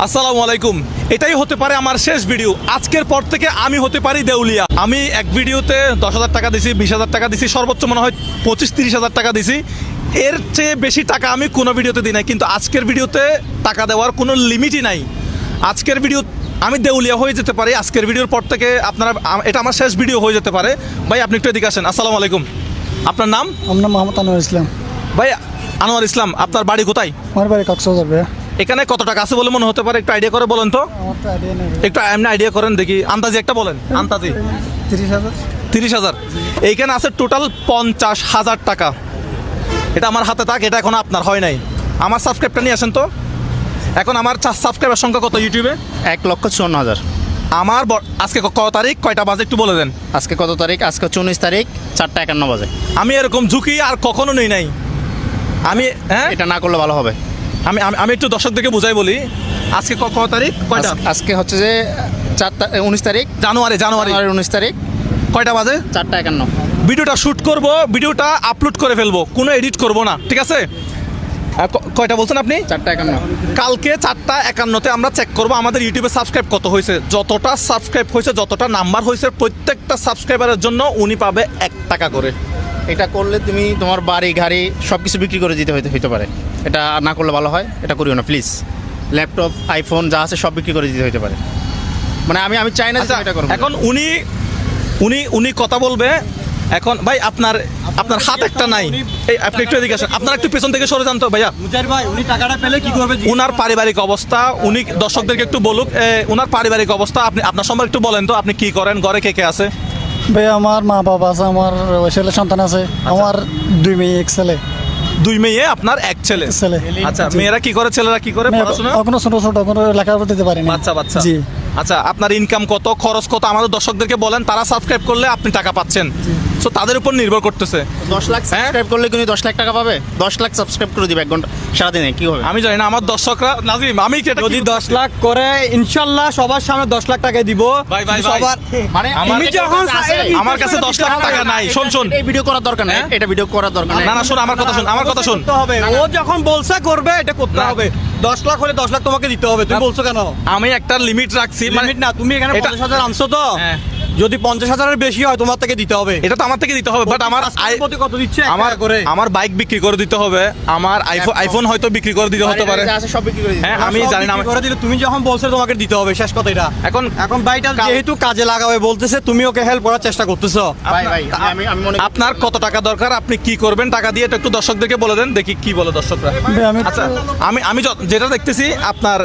আসসালামু আলাইকুম। এটাই হতে পারে আমার শেষ ভিডিও। আজকের পর থেকে আমি হতে পারি দেউলিয়া। আমি এক ভিডিওতে 10,000 টাকা দিছি, 20,000 টাকা দিছি, সর্বোচ্চ মনে হয় 25-30,000 টাকা দিছি। এর চেয়ে বেশি টাকা আমি কোনো ভিডিওতে দিই নাই, কিন্তু আজকের ভিডিওতে টাকা দেওয়ার কোনো লিমিটই নাই। আজকের ভিডিও আমি দেউলিয়া হয়ে যেতে পারি। আজকের ভিডিওর পর থেকে আপনারা, এটা আমার শেষ ভিডিও হয়ে যেতে পারে। ভাই আপনি একটু এদিকে আসেন। আসসালামু আলাইকুম, আপনার নাম? আমার নাম মোহাম্মদ আনোয়ার ইসলাম। ভাই আনোয়ার ইসলাম, আপনার বাড়ি কোথায়? আমার বাড়ি কক্সবাজার ভাইয়া। এখানে কত টাকা আছে বলে মনে হতে পারে? একটু আইডিয়া করে বলেন তো। আমার তো আইডিয়া নেই। একটু এমনি আইডিয়া করেন দেখি, আন্দাজি একটা বলেন। আন্দাজি 30,000। 30,000। এইখানে আছে টোটাল 50,000 টাকা। এটা আমার হাতে থাক, এটা এখন আপনার হয় নাই। আমার সাবস্ক্রাইবটা নিয়ে আসেন তো। এখন আমার সাবস্ক্রাইবার সংখ্যা কত ইউটিউবে? 1,54,000। আমার আজকে কত তারিখ, কয়টা বাজে একটু বলে দেন। আজকে কত তারিখ? আজকে 19 তারিখ, 4:51 বাজে। আমি এরকম ঝুঁকি আর কখনো নেই নাই। আমি এটা না করলে ভালো হবে। আমি আমি একটু দর্শকদেরকে বুঝাই বলি। আজকে কত তারিখ, কয়টা? আজকে হচ্ছে যে 19 তারিখ, জানুয়ারি 19 তারিখ, কয়টা বাজে? 4:51। ভিডিওটা শ্যুট করব, ভিডিওটা আপলোড করে ফেলবো, কোনো এডিট করব না, ঠিক আছে? কয়টা বলছেন আপনি? 4:51। কালকে 4:51-তে আমরা চেক করব আমাদের ইউটিউবে সাবস্ক্রাইব কত হয়েছে। যতটা সাবস্ক্রাইব হয়েছে, যতটা নাম্বার হয়েছে, প্রত্যেকটা সাবস্ক্রাইবারের জন্য উনি পাবে 1 টাকা করে। এটা করলে তুমি তোমার বাড়ি গাড়ি সব কিছু বিক্রি করে দিতে হইতে পারে। এটা না করলে ভালো হয়, এটা করিও না প্লিজ। ল্যাপটপ, আইফোন যা আছে সব বিক্রি করে দিতে হইতে পারে। মানে আমি চাই না যে আচ্ছা, এটা করব। এখন উনি কথা বলবে। এখন ভাই আপনার হাত একটা নাই। এই আপনি একটু এদিকে আসেন, আপনার একটু পেছন থেকে সরে যান তো ভাইয়া। মুজাহির ভাই, উনি টাকাটা পেলে কি করবে? উনার পারিবারিক অবস্থা উনি দর্শকদেরকে একটু বলুক। উনার পারিবারিক অবস্থা আপনি আপনার সম্পর্কে একটু বলেন তো। আপনি কি করেন, ঘরে কে কে আছে? ভাই আমার মা বাবা আছে, আমার ছেলে সন্তান আছে, আমার 2 মেয়ে 1 ছেলে। 2 মেয়ে, আপনার 1 ছেলে। আচ্ছা, মেয়েরা কি করে, ছেলেরা কি করে পড়াশোনা? এখনো ছোট ছোট, কোনো লেখাপড়া দিতে পারেনি। বাচ্চা। জি। আচ্ছা, আপনার ইনকাম কত, খরচ কত আমাদের দর্শকদেরকে বলেন। তারা সাবস্ক্রাইব করলে আপনি টাকা পাচ্ছেন, সো তাদের উপর নির্ভর করতেছে। 10 লাখ সাবস্ক্রাইব করলে কিন্তু 10 লাখ টাকা পাবে। 10 লাখ সাবস্ক্রাইব করে দিবে 1 ঘন্টা সারাদিনে, কি হবে? আমি জানি না আমার দর্শকরা। নাজিম, আমি যদি 10 লাখ করে ইনশাল্লাহ সবার সামনে 10 লাখ টাকা দিব। ভাই সবার মানে আমার কাছে 10 লাখ টাকা নাই। শোন এই ভিডিও করার দরকার নেই। এটা ভিডিও করার দরকার নেই। না শোন, আমার কথা শোন। করতে হবে। ও যখন বলছে করবে, এটা করতে হবে। 10 লাখ হলে 10 লাখ তোমাকে দিতে হবে। তুমি বলছো কেন? আমি একটা লিমিট রাখছি। লিমিট না, তুমি এখানে এটা- 50,000 আনছো তো। হ্যাঁ। যদি 50,000-এর বেশি হয় তোমার থেকে দিতে হবে। এটা তো আমার থেকে দিতে হবে, বাট আমার প্রতি কত দিচ্ছে? আমার বাইক বিক্রি করে দিতে হবে। আমার আইফোন হয়তো বিক্রি করে দিতে হতে পারে। যা আছে সব বিক্রি করে দিবে। হ্যাঁ, আমি জানি না। করে দিলে তুমি যখন বলছো তোমাকে দিতে হবে, শেষ কথা এটা। এখন ভাইটা যেহেতু কাজে লাগাবে বলতেছে, তুমি ওকে হেল্প করার চেষ্টা করতেছো। ভাই আমি মনে আপনার কত টাকা দরকার, আপনি কি করবেন টাকা দিয়ে, এটা একটু দর্শকদেরকে বলে দেন, দেখি কি বলে দর্শকরা। ভাই আমি আচ্ছা, আমি যেটা দেখতেছি আপনার